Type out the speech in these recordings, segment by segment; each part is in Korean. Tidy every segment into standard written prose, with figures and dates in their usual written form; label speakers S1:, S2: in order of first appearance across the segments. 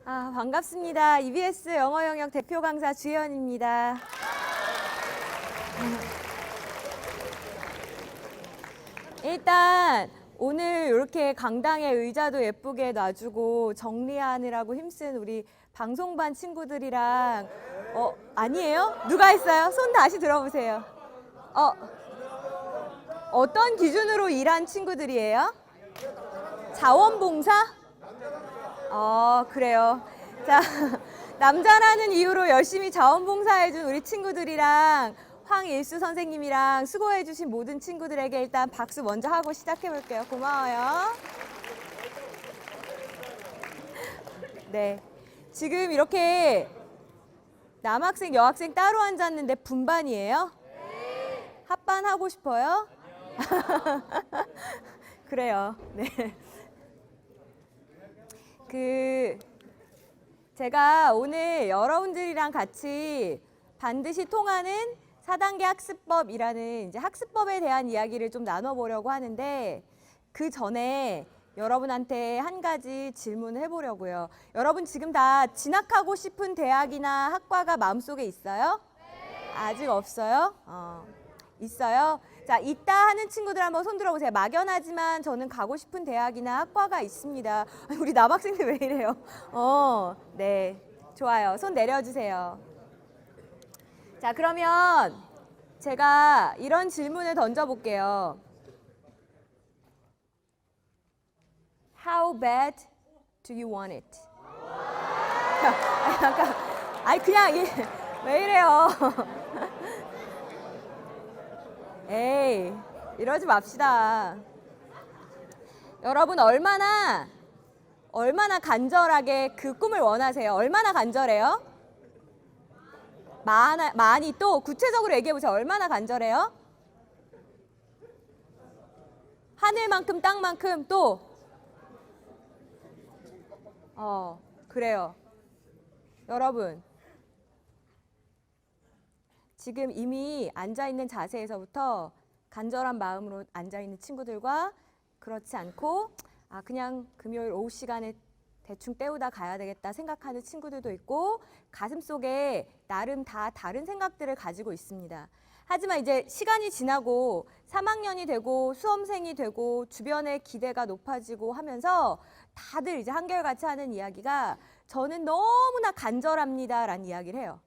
S1: 반갑습니다. EBS 영어 영역 대표 강사 주혜연입니다. 일단 오늘 이렇게 강당에 의자도 예쁘게 놔주고 정리하느라고 힘쓴 우리 방송반 친구들이랑 아니에요? 누가 했어요? 손 다시 들어보세요. 어떤 기준으로 일한 친구들이에요? 자원봉사? 그래요. 자, 남자라는 이유로 열심히 자원봉사해준 우리 친구들이랑 황일수 선생님이랑 수고해주신 모든 친구들에게 일단 박수 먼저 하고 시작해볼게요. 고마워요. 네. 지금 이렇게 남학생, 여학생 따로 앉았는데 분반이에요? 합반 하고 싶어요? 그래요. 네. 제가 오늘 여러분들이랑 같이 반드시 통하는 4단계 학습법이라는 이제 학습법에 대한 이야기를 좀 나눠보려고 하는데 그 전에 여러분한테 한 가지 질문을 해보려고요. 여러분 지금 다 진학하고 싶은 대학이나 학과가 마음속에 있어요? 네. 아직 없어요? 있어요? 자, 있다 하는 친구들 한번 손 들어보세요. 막연하지만 저는 가고 싶은 대학이나 학과가 있습니다. 우리 남학생들 왜 이래요? 네. 좋아요. 손 내려주세요. 자, 그러면 제가 이런 질문을 던져볼게요. How bad do you want it? 그냥 왜 이래요? 에이, 이러지 맙시다. 여러분 얼마나 간절하게 그 꿈을 원하세요? 얼마나 간절해요? 많이 또 구체적으로 얘기해보세요. 얼마나 간절해요? 하늘만큼 땅만큼 또? 그래요. 여러분 지금 이미 앉아있는 자세에서부터 간절한 마음으로 앉아있는 친구들과 그렇지 않고 그냥 금요일 오후 시간에 대충 때우다 가야 되겠다 생각하는 친구들도 있고 가슴속에 나름 다 다른 생각들을 가지고 있습니다. 하지만 이제 시간이 지나고 3학년이 되고 수험생이 되고 주변의 기대가 높아지고 하면서 다들 이제 한결같이 하는 이야기가 저는 너무나 간절합니다 라는 이야기를 해요.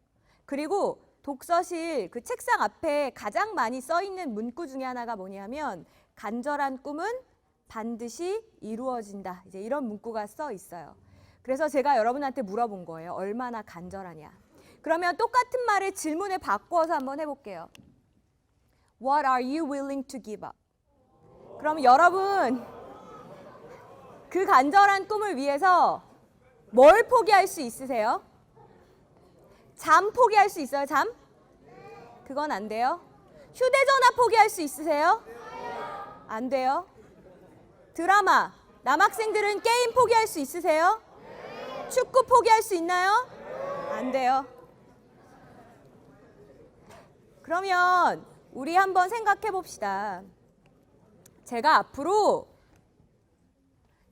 S1: 그리고 독서실 그 책상 앞에 가장 많이 써 있는 문구 중에 하나가 뭐냐면 간절한 꿈은 반드시 이루어진다. 이제 이런 문구가 써 있어요. 그래서 제가 여러분한테 물어본 거예요. 얼마나 간절하냐. 그러면 똑같은 말을 질문에 바꿔서 한번 해볼게요. What are you willing to give up? 그럼 여러분 그 간절한 꿈을 위해서 뭘 포기할 수 있으세요? 잠 포기할 수 있어요? 잠? 그건 안 돼요. 휴대전화 포기할 수 있으세요? 안 돼요. 드라마, 남학생들은 게임 포기할 수 있으세요? 축구 포기할 수 있나요? 안 돼요. 그러면 우리 한번 생각해 봅시다. 제가 앞으로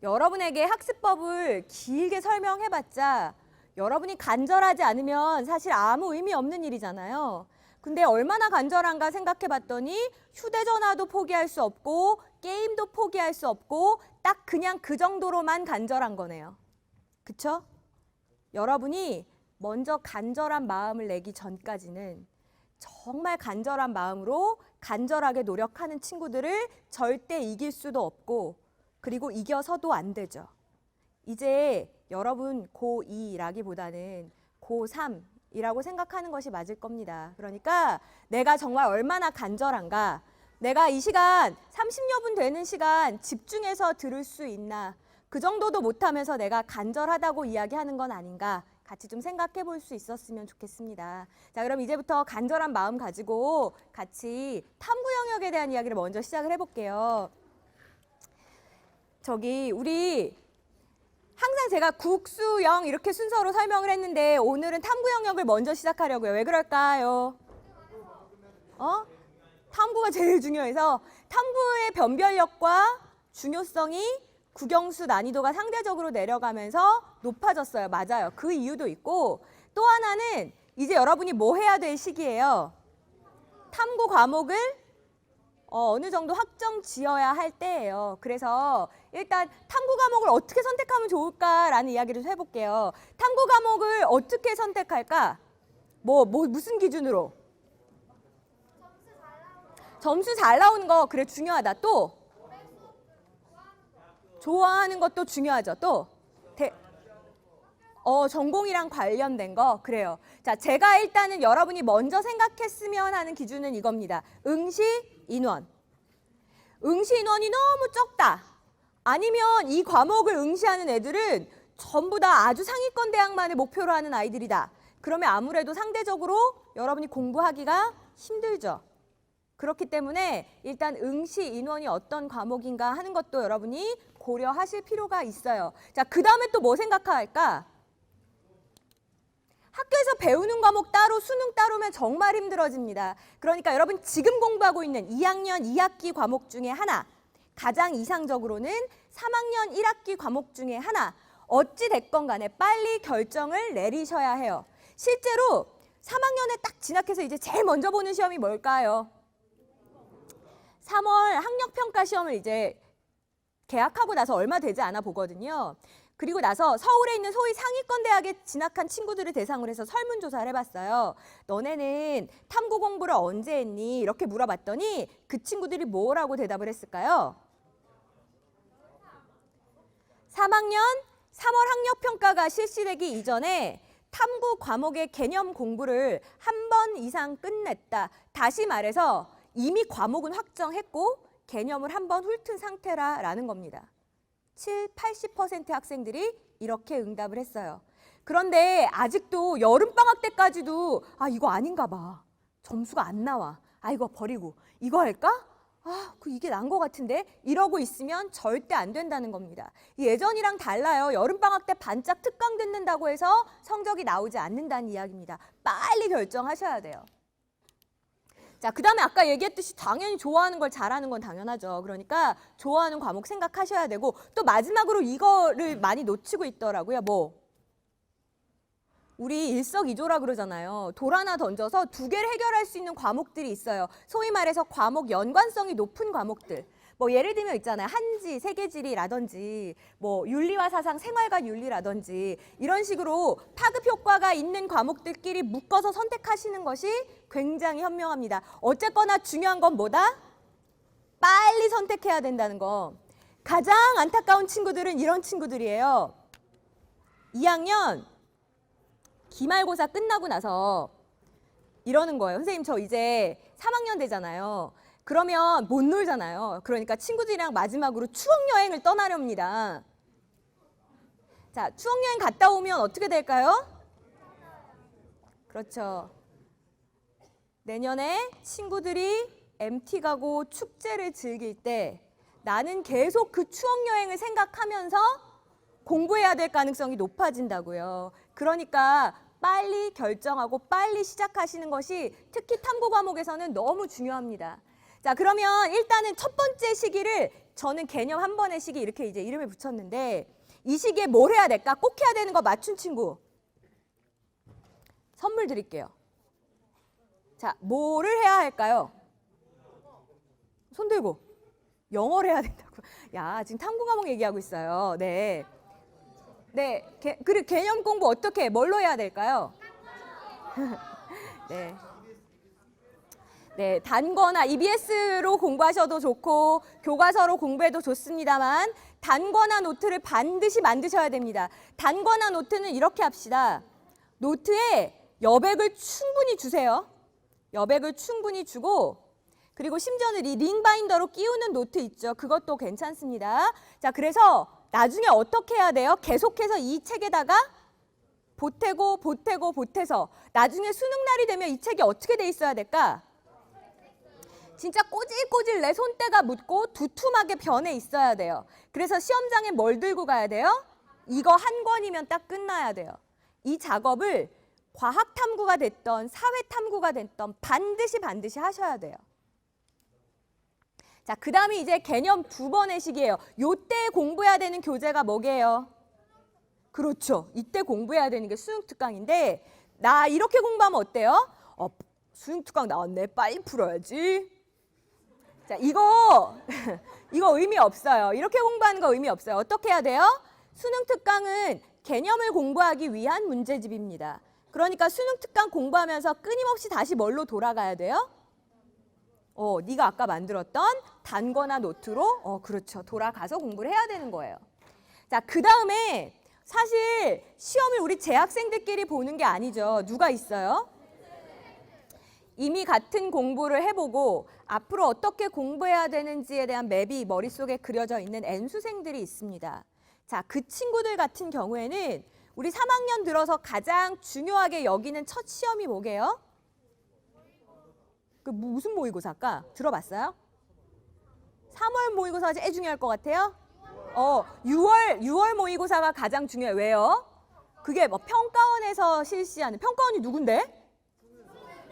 S1: 여러분에게 학습법을 길게 설명해봤자 여러분이 간절하지 않으면 사실 아무 의미 없는 일이잖아요. 근데 얼마나 간절한가 생각해봤더니 휴대전화도 포기할 수 없고 게임도 포기할 수 없고 딱 그냥 그 정도로만 간절한 거네요. 그쵸? 여러분이 먼저 간절한 마음을 내기 전까지는 정말 간절한 마음으로 간절하게 노력하는 친구들을 절대 이길 수도 없고 그리고 이겨서도 안 되죠. 이제 여러분 고2라기보다는 고3이라고 생각하는 것이 맞을 겁니다. 그러니까 내가 정말 얼마나 간절한가, 내가 이 시간 30여 분 되는 시간 집중해서 들을 수 있나, 그 정도도 못하면서 내가 간절하다고 이야기하는 건 아닌가 같이 좀 생각해 볼 수 있었으면 좋겠습니다. 자, 그럼 이제부터 간절한 마음 가지고 같이 탐구 영역에 대한 이야기를 먼저 시작을 해볼게요. 우리 항상 제가 국수영 이렇게 순서로 설명을 했는데 오늘은 탐구 영역을 먼저 시작하려고요. 왜 그럴까요? 탐구가 제일 중요해서 탐구의 변별력과 중요성이 국영수 난이도가 상대적으로 내려가면서 높아졌어요. 맞아요. 그 이유도 있고 또 하나는 이제 여러분이 뭐 해야 될 시기예요. 탐구 과목을 어느 정도 확정 지어야 할 때예요. 그래서 일단 탐구 과목을 어떻게 선택하면 좋을까라는 이야기를 좀 해볼게요. 탐구 과목을 어떻게 선택할까? 무슨 기준으로? 점수 잘 나오는 거 그래 중요하다. 또 좋아하는 것도 중요하죠. 또 전공이랑 관련된 거 그래요. 자, 제가 일단은 여러분이 먼저 생각했으면 하는 기준은 이겁니다. 응시 인원. 응시 인원이 너무 적다. 아니면 이 과목을 응시하는 애들은 전부 다 아주 상위권 대학만을 목표로 하는 아이들이다. 그러면 아무래도 상대적으로 여러분이 공부하기가 힘들죠. 그렇기 때문에 일단 응시 인원이 어떤 과목인가 하는 것도 여러분이 고려하실 필요가 있어요. 자, 그 다음에 또 뭐 생각할까? 학교에서 배우는 과목 따로 수능 따로면 정말 힘들어집니다. 그러니까 여러분 지금 공부하고 있는 2학년 2학기 과목 중에 하나, 가장 이상적으로는 3학년 1학기 과목 중에 하나, 어찌 됐건 간에 빨리 결정을 내리셔야 해요. 실제로 3학년에 딱 진학해서 이제 제일 먼저 보는 시험이 뭘까요? 3월 학력평가 시험을 이제 개학하고 나서 얼마 되지 않아 보거든요. 그리고 나서 서울에 있는 소위 상위권 대학에 진학한 친구들을 대상으로 해서 설문조사를 해봤어요. 너네는 탐구 공부를 언제 했니? 이렇게 물어봤더니 그 친구들이 뭐라고 대답을 했을까요? 3학년 3월 학력평가가 실시되기 이전에 탐구 과목의 개념 공부를 한 번 이상 끝냈다. 다시 말해서 이미 과목은 확정했고 개념을 한 번 훑은 상태라는 겁니다. 80%의 학생들이 이렇게 응답을 했어요. 그런데 아직도 여름방학 때까지도 이거 아닌가 봐. 점수가 안 나와. 이거 버리고 이거 할까? 이게 난 것 같은데 이러고 있으면 절대 안 된다는 겁니다. 예전이랑 달라요. 여름방학 때 반짝 특강 듣는다고 해서 성적이 나오지 않는다는 이야기입니다. 빨리 결정하셔야 돼요. 자, 그 다음에 아까 얘기했듯이 당연히 좋아하는 걸 잘하는 건 당연하죠. 그러니까 좋아하는 과목 생각하셔야 되고 또 마지막으로 이거를 많이 놓치고 있더라고요. 우리 일석이조라 그러잖아요. 돌 하나 던져서 두 개를 해결할 수 있는 과목들이 있어요. 소위 말해서 과목 연관성이 높은 과목들. 예를 들면 있잖아요. 한지, 세계지리라든지 윤리와 사상, 생활과 윤리라든지 이런 식으로 파급 효과가 있는 과목들끼리 묶어서 선택하시는 것이 굉장히 현명합니다. 어쨌거나 중요한 건 뭐다? 빨리 선택해야 된다는 거. 가장 안타까운 친구들은 이런 친구들이에요. 2학년 기말고사 끝나고 나서 이러는 거예요. 선생님 저 이제 3학년 되잖아요. 그러면 못 놀잖아요. 그러니까 친구들이랑 마지막으로 추억여행을 떠나렵니다. 자, 추억여행 갔다 오면 어떻게 될까요? 그렇죠. 내년에 친구들이 MT 가고 축제를 즐길 때 나는 계속 그 추억여행을 생각하면서 공부해야 될 가능성이 높아진다고요. 그러니까 빨리 결정하고 빨리 시작하시는 것이 특히 탐구 과목에서는 너무 중요합니다. 자, 그러면 일단은 첫 번째 시기를 저는 개념 한 번의 시기 이렇게 이제 이름을 붙였는데 이 시기에 뭘 해야 될까? 꼭 해야 되는 거 맞춘 친구. 선물 드릴게요. 자, 뭐를 해야 할까요? 손 들고. 영어를 해야 된다고. 야, 지금 탐구 과목 얘기하고 있어요. 네. 그리고 개념 공부 어떻게 해? 뭘로 해야 될까요? 네, 단거나 EBS로 공부하셔도 좋고 교과서로 공부해도 좋습니다만 단거나 노트를 반드시 만드셔야 됩니다. 단거나 노트는 이렇게 합시다. 노트에 여백을 충분히 주세요. 여백을 충분히 주고 그리고 심지어는 이 링바인더로 끼우는 노트 있죠. 그것도 괜찮습니다. 자, 그래서 나중에 어떻게 해야 돼요? 계속해서 이 책에다가 보태서 나중에 수능 날이 되면 이 책이 어떻게 돼 있어야 될까? 진짜 꼬질꼬질 내 손때가 묻고 두툼하게 변해 있어야 돼요. 그래서 시험장에 뭘 들고 가야 돼요? 이거 한 권이면 딱 끝나야 돼요. 이 작업을 과학 탐구가 됐던 사회 탐구가 됐던 반드시 하셔야 돼요. 자, 그 다음에 이제 개념 2번의 시기예요. 요때 공부해야 되는 교재가 뭐게요? 그렇죠. 이때 공부해야 되는 게 수능특강인데 나 이렇게 공부하면 어때요? 수능특강 나왔네. 빨리 풀어야지. 자, 이거 의미 없어요. 이렇게 공부하는 거 의미 없어요. 어떻게 해야 돼요? 수능특강은 개념을 공부하기 위한 문제집입니다. 그러니까 수능특강 공부하면서 끊임없이 다시 뭘로 돌아가야 돼요? 네가 아까 만들었던 단거나 노트로 그렇죠. 돌아가서 공부를 해야 되는 거예요. 자, 그 다음에 사실 시험을 우리 재학생들끼리 보는 게 아니죠. 누가 있어요? 이미 같은 공부를 해보고 앞으로 어떻게 공부해야 되는지에 대한 맵이 머릿속에 그려져 있는 N수생들이 있습니다. 자, 그 친구들 같은 경우에는 우리 3학년 들어서 가장 중요하게 여기는 첫 시험이 뭐게요? 그 무슨 모의고사일까? 들어봤어요? 3월 모의고사가 제일 중요할 것 같아요? 6월 모의고사가 가장 중요해요. 왜요? 그게 뭐 평가원에서 실시하는, 평가원이 누군데?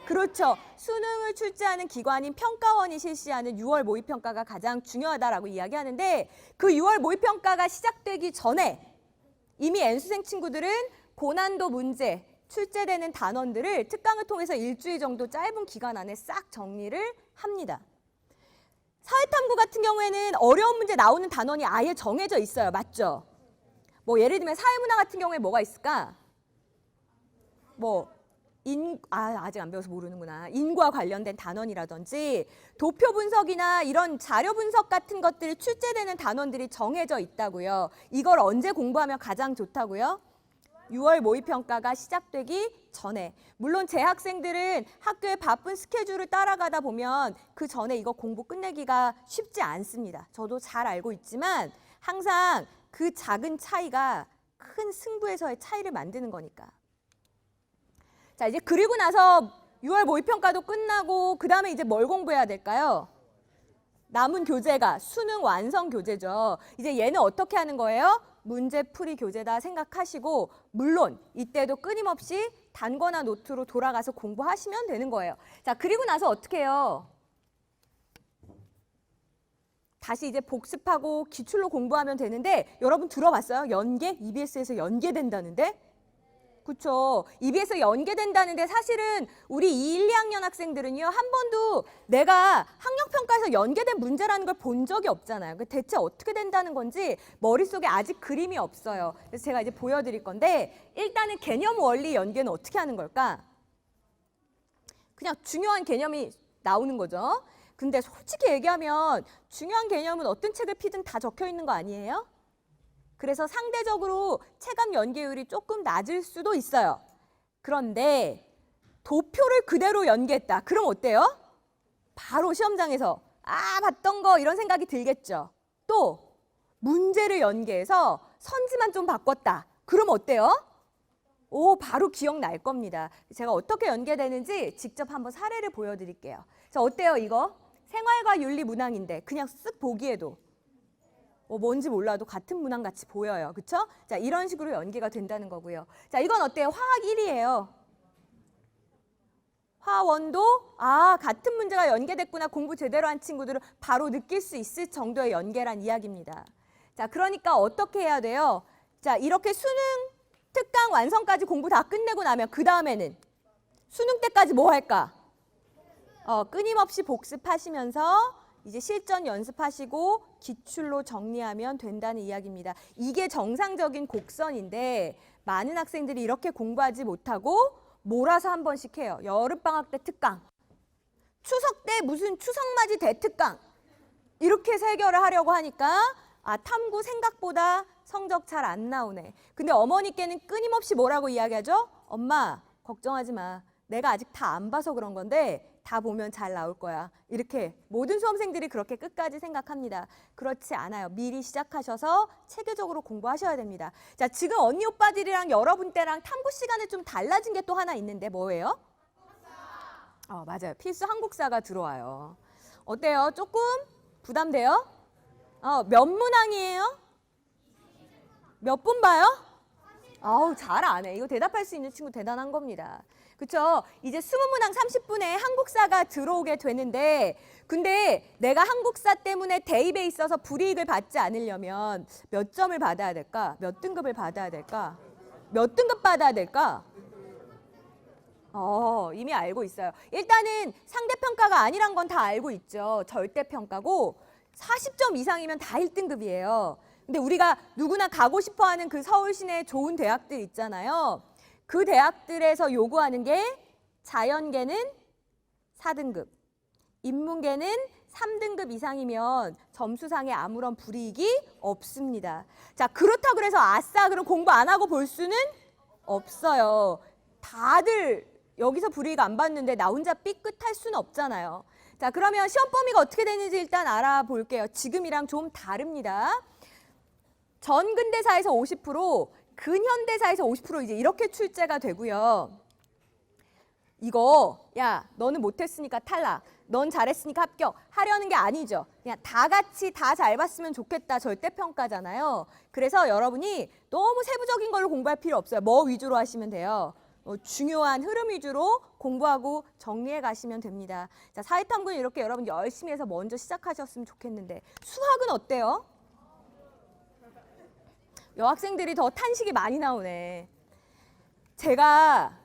S1: 그렇죠. 수능을 출제하는 기관인 평가원이 실시하는 6월 모의평가가 가장 중요하다라고 이야기하는데 그 6월 모의평가가 시작되기 전에 이미 N수생 친구들은 고난도 문제, 출제되는 단원들을 특강을 통해서 일주일 정도 짧은 기간 안에 싹 정리를 합니다. 사회탐구 같은 경우에는 어려운 문제 나오는 단원이 아예 정해져 있어요. 맞죠? 뭐 예를 들면 사회문화 같은 경우에 뭐가 있을까? 아직 안 배워서 모르는구나. 인과 관련된 단원이라든지 도표 분석이나 이런 자료 분석 같은 것들이 출제되는 단원들이 정해져 있다고요. 이걸 언제 공부하면 가장 좋다고요? 6월 모의평가가 시작되기 전에. 물론 재학생들은 학교의 바쁜 스케줄을 따라가다 보면 그 전에 이거 공부 끝내기가 쉽지 않습니다. 저도 잘 알고 있지만 항상 그 작은 차이가 큰 승부에서의 차이를 만드는 거니까. 자, 이제 그리고 나서 6월 모의평가도 끝나고 그 다음에 이제 뭘 공부해야 될까요? 남은 교재가 수능 완성 교재죠. 이제 얘는 어떻게 하는 거예요? 문제풀이 교재다 생각하시고 물론 이때도 끊임없이 단거나 노트로 돌아가서 공부하시면 되는 거예요. 자, 그리고 나서 어떻게 해요? 다시 이제 복습하고 기출로 공부하면 되는데 여러분 들어봤어요? 연계? EBS에서 연계된다는데? 그렇죠. EBS 연계된다는데 사실은 우리 1, 2학년 학생들은요. 한 번도 내가 학력평가에서 연계된 문제라는 걸 본 적이 없잖아요. 대체 어떻게 된다는 건지 머릿속에 아직 그림이 없어요. 그래서 제가 이제 보여드릴 건데 일단은 개념 원리 연계는 어떻게 하는 걸까? 그냥 중요한 개념이 나오는 거죠. 근데 솔직히 얘기하면 중요한 개념은 어떤 책을 피든 다 적혀 있는 거 아니에요? 그래서 상대적으로 체감 연계율이 조금 낮을 수도 있어요. 그런데 도표를 그대로 연계했다. 그럼 어때요? 바로 시험장에서 봤던 거 이런 생각이 들겠죠. 또 문제를 연계해서 선지만 좀 바꿨다. 그럼 어때요? 바로 기억날 겁니다. 제가 어떻게 연계되는지 직접 한번 사례를 보여드릴게요. 자, 어때요 이거? 생활과 윤리 문항인데 그냥 쓱 보기에도 뭔지 몰라도 같은 문항 같이 보여요. 그렇죠? 자, 이런 식으로 연계가 된다는 거고요. 자, 이건 어때요? 화학 1이에요. 화원도 같은 문제가 연계됐구나. 공부 제대로 한 친구들은 바로 느낄 수 있을 정도의 연계란 이야기입니다. 자, 그러니까 어떻게 해야 돼요? 자, 이렇게 수능 특강 완성까지 공부 다 끝내고 나면 그 다음에는 수능 때까지 뭐 할까? 끊임없이 복습하시면서 이제 실전 연습하시고 기출로 정리하면 된다는 이야기입니다. 이게 정상적인 곡선인데 많은 학생들이 이렇게 공부하지 못하고 몰아서 한 번씩 해요. 여름방학 때 특강, 추석 때 무슨 추석맞이 대특강 이렇게 해서 해결을 하려고 하니까 탐구 생각보다 성적 잘 안 나오네. 근데 어머니께는 끊임없이 뭐라고 이야기하죠? 엄마 걱정하지 마. 내가 아직 다 안 봐서 그런 건데 다 보면 잘 나올 거야. 이렇게 모든 수험생들이 그렇게 끝까지 생각합니다. 그렇지 않아요. 미리 시작하셔서 체계적으로 공부하셔야 됩니다. 자, 지금 언니 오빠들이랑 여러분 때랑 탐구 시간에 좀 달라진 게 또 하나 있는데 뭐예요? 맞아요. 필수 한국사가 들어와요. 어때요? 조금 부담돼요? 몇 문항이에요? 몇 분 봐요? 잘 안 해. 이거 대답할 수 있는 친구 대단한 겁니다. 그쵸? 이제 수문문항 30분에 한국사가 들어오게 되는데 근데 내가 한국사 때문에 대입에 있어서 불이익을 받지 않으려면 몇 점을 받아야 될까? 몇 등급을 받아야 될까? 몇 등급 받아야 될까? 이미 알고 있어요. 일단은 상대평가가 아니란 건 다 알고 있죠. 절대평가고 40점 이상이면 다 1등급이에요. 근데 우리가 누구나 가고 싶어하는 그 서울 시내 좋은 대학들 있잖아요. 그 대학들에서 요구하는 게 자연계는 4등급, 인문계는 3등급 이상이면 점수상에 아무런 불이익이 없습니다. 자, 그렇다고 해서 아싸 그럼 공부 안 하고 볼 수는 없어요. 다들 여기서 불이익 안 받는데 나 혼자 삐끗할 수는 없잖아요. 자, 그러면 시험 범위가 어떻게 되는지 일단 알아볼게요. 지금이랑 좀 다릅니다. 전근대사에서 50%, 근현대사에서 50% 이제 이렇게 출제가 되고요. 이거 야 너는 못했으니까 탈락, 넌 잘했으니까 합격 하려는 게 아니죠. 그냥 다 같이 다 잘 봤으면 좋겠다 절대평가잖아요. 그래서 여러분이 너무 세부적인 걸로 공부할 필요 없어요. 뭐 위주로 하시면 돼요. 중요한 흐름 위주로 공부하고 정리해 가시면 됩니다. 자, 사회탐구는 이렇게 여러분 열심히 해서 먼저 시작하셨으면 좋겠는데 수학은 어때요? 여학생들이 더 탄식이 많이 나오네. 제가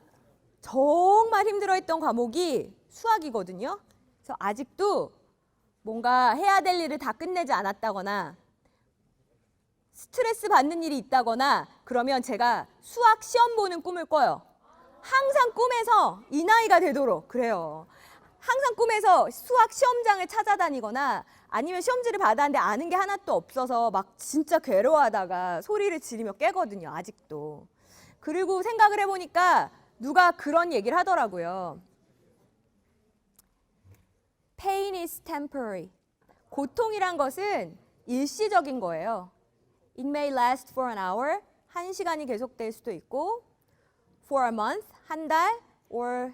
S1: 정말 힘들어했던 과목이 수학이거든요. 그래서 아직도 뭔가 해야 될 일을 다 끝내지 않았다거나 스트레스 받는 일이 있다거나 그러면 제가 수학 시험 보는 꿈을 꿔요. 항상 꿈에서 이 나이가 되도록 그래요. 항상 꿈에서 수학 시험장을 찾아다니거나 아니면 시험지를 받았는데 아는 게 하나도 없어서 막 진짜 괴로워하다가 소리를 지르며 깨거든요. 아직도. 그리고 생각을 해보니까 누가 그런 얘기를 하더라고요. Pain is temporary. 고통이란 것은 일시적인 거예요. It may last for an hour. 1시간이 계속될 수도 있고 for a month, 한 달, or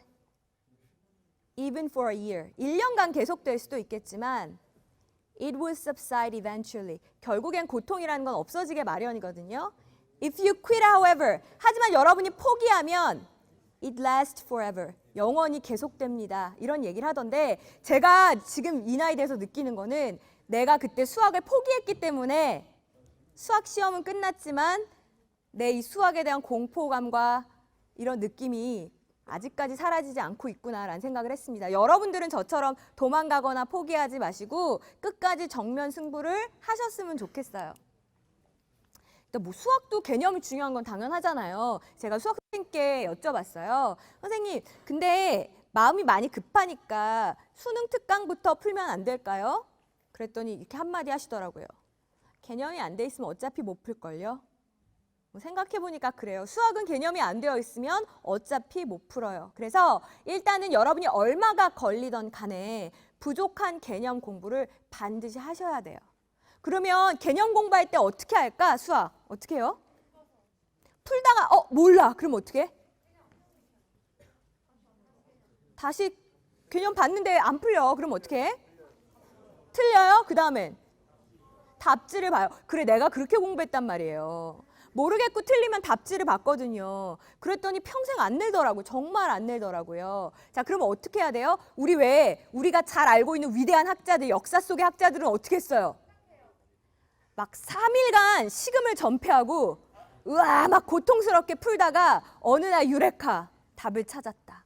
S1: even for a year. 1년간 계속될 수도 있겠지만 it will subside eventually. 결국엔 고통이라는 건 없어지게 마련이거든요. If you quit, however. 하지만 여러분이 포기하면 it lasts forever. 영원히 계속됩니다. 이런 얘기를 하던데 제가 지금 이 나이 돼서 느끼는 거는 내가 그때 수학을 포기했기 때문에 수학 시험은 끝났지만 내 이 수학에 대한 공포감과 이런 느낌이 아직까지 사라지지 않고 있구나라는 생각을 했습니다. 여러분들은 저처럼 도망가거나 포기하지 마시고 끝까지 정면 승부를 하셨으면 좋겠어요. 뭐 수학도 개념이 중요한 건 당연하잖아요. 제가 수학 선생님께 여쭤봤어요. 선생님, 근데 마음이 많이 급하니까 수능 특강부터 풀면 안 될까요? 그랬더니 이렇게 한마디 하시더라고요. 개념이 안 돼 있으면 어차피 못 풀걸요? 생각해보니까 그래요. 수학은 개념이 안 되어 있으면 어차피 못 풀어요. 그래서 일단은 여러분이 얼마가 걸리던 간에 부족한 개념 공부를 반드시 하셔야 돼요. 그러면 개념 공부할 때 어떻게 할까? 수학 어떻게 해요? 풀다가 몰라. 그럼 어떻게 해? 다시 개념 봤는데 안 풀려. 그럼 어떻게 해? 틀려요? 그 다음엔 답지를 봐요. 그래 내가 그렇게 공부했단 말이에요. 모르겠고 틀리면 답지를 봤거든요. 그랬더니 평생 안 늘더라고요. 정말 안 늘더라고요. 자, 그러면 어떻게 해야 돼요? 우리가 잘 알고 있는 위대한 학자들, 역사 속의 학자들은 어떻게 했어요? 막 3일간 식음을 전폐하고 으아 막 고통스럽게 풀다가 어느 날 유레카 답을 찾았다.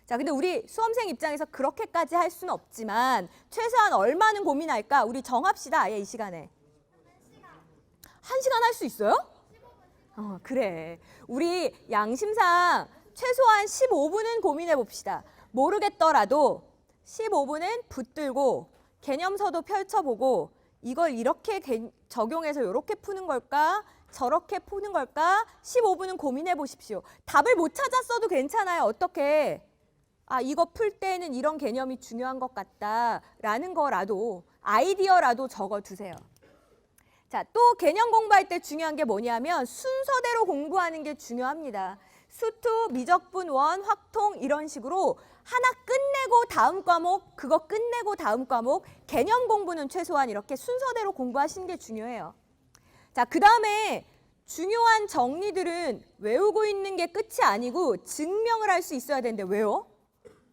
S1: 자, 근데 우리 수험생 입장에서 그렇게까지 할 수는 없지만 최소한 얼마는 고민할까? 우리 정합시다. 아예 이 시간에. 1시간 할 수 있어요? 그래. 우리 양심상 최소한 15분은 고민해 봅시다. 모르겠더라도 15분은 붙들고 개념서도 펼쳐보고 이걸 이렇게 적용해서 이렇게 푸는 걸까? 저렇게 푸는 걸까? 15분은 고민해 보십시오. 답을 못 찾았어도 괜찮아요. 어떻게? 이거 풀 때는 이런 개념이 중요한 것 같다라는 거라도 아이디어라도 적어두세요. 자, 또 개념 공부할 때 중요한 게 뭐냐면 순서대로 공부하는 게 중요합니다. 수투, 미적분, 원, 확통 이런 식으로 하나 끝내고 다음 과목, 그거 끝내고 다음 과목, 개념 공부는 최소한 이렇게 순서대로 공부하시는 게 중요해요. 자, 그 다음에 중요한 정리들은 외우고 있는 게 끝이 아니고 증명을 할 수 있어야 되는데 외워?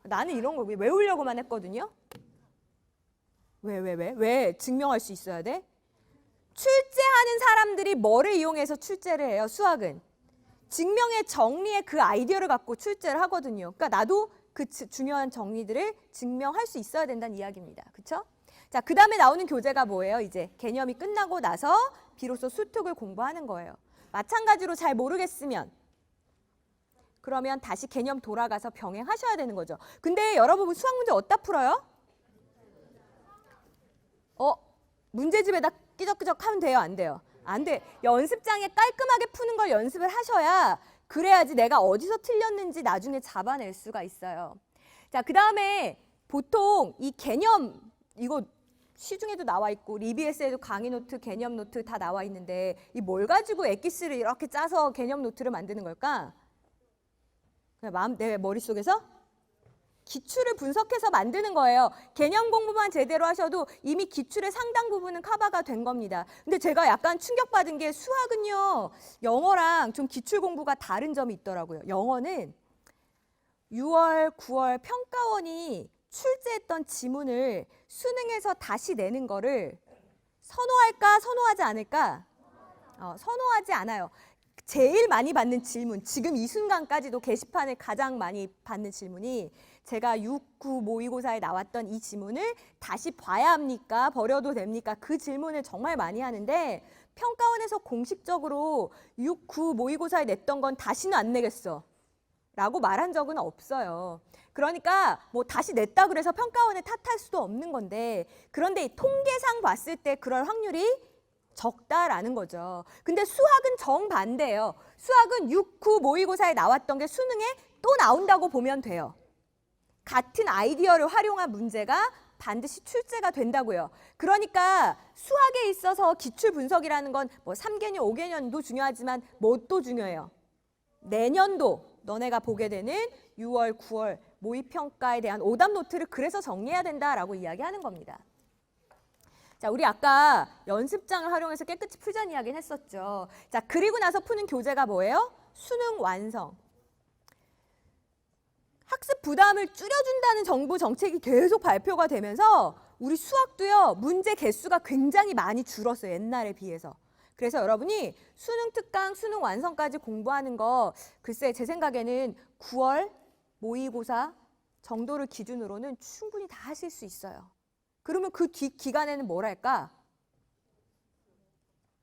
S1: 나는 이런 거 외우려고만 했거든요. 왜 증명할 수 있어야 돼? 출제하는 사람들이 뭐를 이용해서 출제를 해요? 수학은 증명의 정리의 그 아이디어를 갖고 출제를 하거든요. 그러니까 나도 그 중요한 정리들을 증명할 수 있어야 된다는 이야기입니다. 그렇죠? 자, 그 다음에 나오는 교재가 뭐예요? 이제 개념이 끝나고 나서 비로소 수특을 공부하는 거예요. 마찬가지로 잘 모르겠으면 그러면 다시 개념 돌아가서 병행하셔야 되는 거죠. 근데 여러분 수학 문제 어디다 풀어요? 문제집에다 끼적끼적 하면 돼요? 안 돼요? 안 돼. 연습장에 깔끔하게 푸는 걸 연습을 하셔야 그래야지 내가 어디서 틀렸는지 나중에 잡아낼 수가 있어요. 자, 그 다음에 보통 이 개념 이거 시중에도 나와 있고 리비에스에도 강의 노트, 개념 노트 다 나와 있는데 이 뭘 가지고 엑기스를 이렇게 짜서 개념 노트를 만드는 걸까? 그냥 내 머릿속에서 기출을 분석해서 만드는 거예요. 개념 공부만 제대로 하셔도 이미 기출의 상당 부분은 커버가 된 겁니다. 근데 제가 약간 충격받은 게 수학은요. 영어랑 좀 기출 공부가 다른 점이 있더라고요. 영어는 6월, 9월 평가원이 출제했던 지문을 수능에서 다시 내는 거를 선호할까 선호하지 않을까? 선호하지 않아요. 제일 많이 받는 질문, 지금 이 순간까지도 게시판에 가장 많이 받는 질문이 제가 6, 9 모의고사에 나왔던 이 지문을 다시 봐야 합니까? 버려도 됩니까? 그 질문을 정말 많이 하는데 평가원에서 공식적으로 6, 9 모의고사에 냈던 건 다시는 안 내겠어 라고 말한 적은 없어요. 그러니까 뭐 다시 냈다 그래서 평가원에 탓할 수도 없는 건데 그런데 이 통계상 봤을 때 그럴 확률이 적다라는 거죠. 근데 수학은 정반대예요. 수학은 6, 9 모의고사에 나왔던 게 수능에 또 나온다고 보면 돼요. 같은 아이디어를 활용한 문제가 반드시 출제가 된다고요. 그러니까 수학에 있어서 기출 분석이라는 건 뭐 3개년, 5개년도 중요하지만 뭣도 중요해요. 내년도 너네가 보게 되는 6월, 9월 모의평가에 대한 오답 노트를 그래서 정리해야 된다라고 이야기하는 겁니다. 자, 우리 아까 연습장을 활용해서 깨끗이 풀자는 이야기는 했었죠. 자, 그리고 나서 푸는 교재가 뭐예요? 수능 완성. 학습 부담을 줄여준다는 정부 정책이 계속 발표가 되면서 우리 수학도요, 문제 개수가 굉장히 많이 줄었어요. 옛날에 비해서. 그래서 여러분이 수능 특강, 수능 완성까지 공부하는 거 글쎄 제 생각에는 9월 모의고사 정도를 기준으로는 충분히 다 하실 수 있어요. 그러면 그 뒷기간에는 뭘 할까?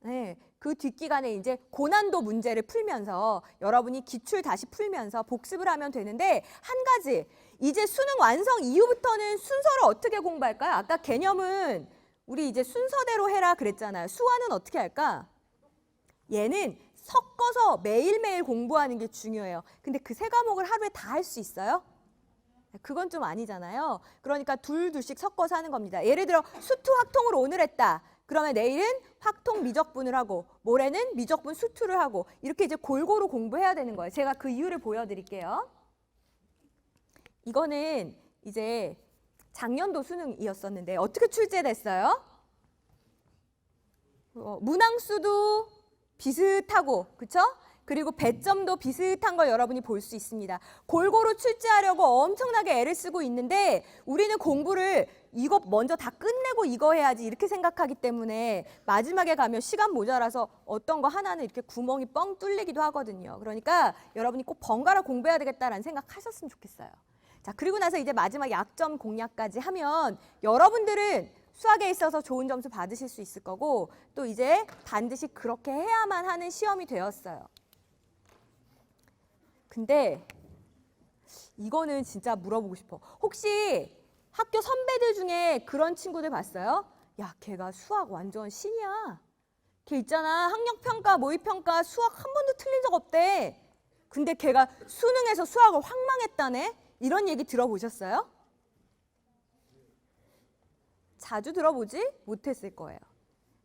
S1: 네, 그 뒷기간에 이제 고난도 문제를 풀면서 여러분이 기출 다시 풀면서 복습을 하면 되는데 한 가지, 이제 수능 완성 이후부터는 순서를 어떻게 공부할까요? 아까 개념은 우리 이제 순서대로 해라 그랬잖아요. 수화는 어떻게 할까? 얘는 섞어서 매일매일 공부하는 게 중요해요. 근데 그 세 과목을 하루에 다 할 수 있어요? 그건 좀 아니잖아요. 그러니까 둘씩 섞어서 하는 겁니다. 예를 들어 수투 확통을 오늘 했다. 그러면 내일은 확통 미적분을 하고 모레는 미적분 수투를 하고 이렇게 이제 골고루 공부해야 되는 거예요. 제가 그 이유를 보여드릴게요. 이거는 이제 작년도 수능이었었는데 어떻게 출제됐어요? 문항수도 비슷하고 그렇죠? 그리고 배점도 비슷한 걸 여러분이 볼 수 있습니다. 골고루 출제하려고 엄청나게 애를 쓰고 있는데 우리는 공부를 이거 먼저 다 끝내고 이거 해야지 이렇게 생각하기 때문에 마지막에 가면 시간 모자라서 어떤 거 하나는 이렇게 구멍이 뻥 뚫리기도 하거든요. 그러니까 여러분이 꼭 번갈아 공부해야 되겠다라는 생각 하셨으면 좋겠어요. 자, 그리고 나서 이제 마지막 약점 공략까지 하면 여러분들은 수학에 있어서 좋은 점수 받으실 수 있을 거고 또 이제 반드시 그렇게 해야만 하는 시험이 되었어요. 근데 이거는 진짜 물어보고 싶어. 혹시 학교 선배들 중에 그런 친구들 봤어요? 야, 걔가 수학 완전 신이야. 걔 있잖아. 학력평가, 모의평가 수학 한 번도 틀린 적 없대. 근데 걔가 수능에서 수학을 확 망했다네? 이런 얘기 들어보셨어요? 자주 들어보지 못했을 거예요.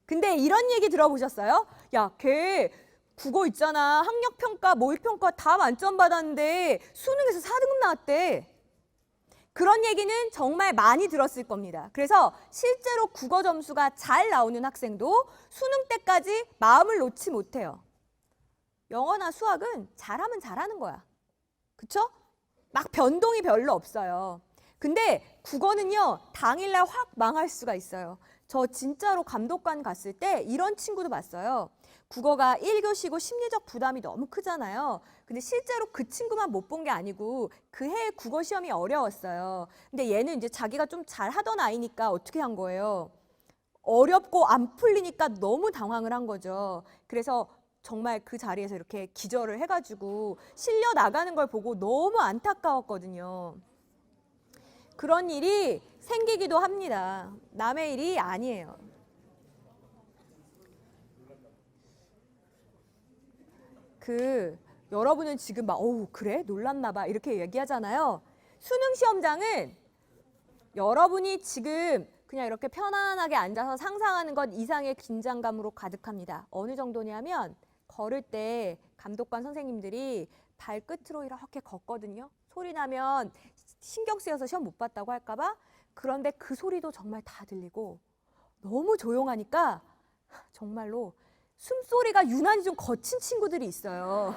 S1: 근데 이런 얘기 들어보셨어요? 야, 걔 국어 있잖아. 학력평가, 모의평가 다 만점 받았는데 수능에서 4등급 나왔대. 그런 얘기는 정말 많이 들었을 겁니다. 그래서 실제로 국어 점수가 잘 나오는 학생도 수능 때까지 마음을 놓지 못해요. 영어나 수학은 잘하면 잘하는 거야. 그쵸? 막 변동이 별로 없어요. 근데 국어는요, 당일날 확 망할 수가 있어요. 저 진짜로 감독관 갔을 때 이런 친구도 봤어요. 국어가 1교시고 심리적 부담이 너무 크잖아요. 근데 실제로 그 친구만 못 본 게 아니고 그 해의 국어 시험이 어려웠어요. 근데 얘는 이제 자기가 좀 잘하던 아이니까 어떻게 한 거예요? 어렵고 안 풀리니까 너무 당황을 한 거죠. 그래서 정말 그 자리에서 이렇게 기절을 해가지고 실려 나가는 걸 보고 너무 안타까웠거든요. 그런 일이 생기기도 합니다. 남의 일이 아니에요. 여러분은 지금 막 어우 그래? 놀랐나 봐 이렇게 얘기하잖아요. 수능 시험장은 여러분이 지금 그냥 이렇게 편안하게 앉아서 상상하는 것 이상의 긴장감으로 가득합니다. 어느 정도냐면 걸을 때 감독관 선생님들이 발끝으로 이렇게 걷거든요. 소리 나면 신경 쓰여서 시험 못 봤다고 할까 봐. 그런데 그 소리도 정말 다 들리고 너무 조용하니까 정말로 숨소리가 유난히 좀 거친 친구들이 있어요.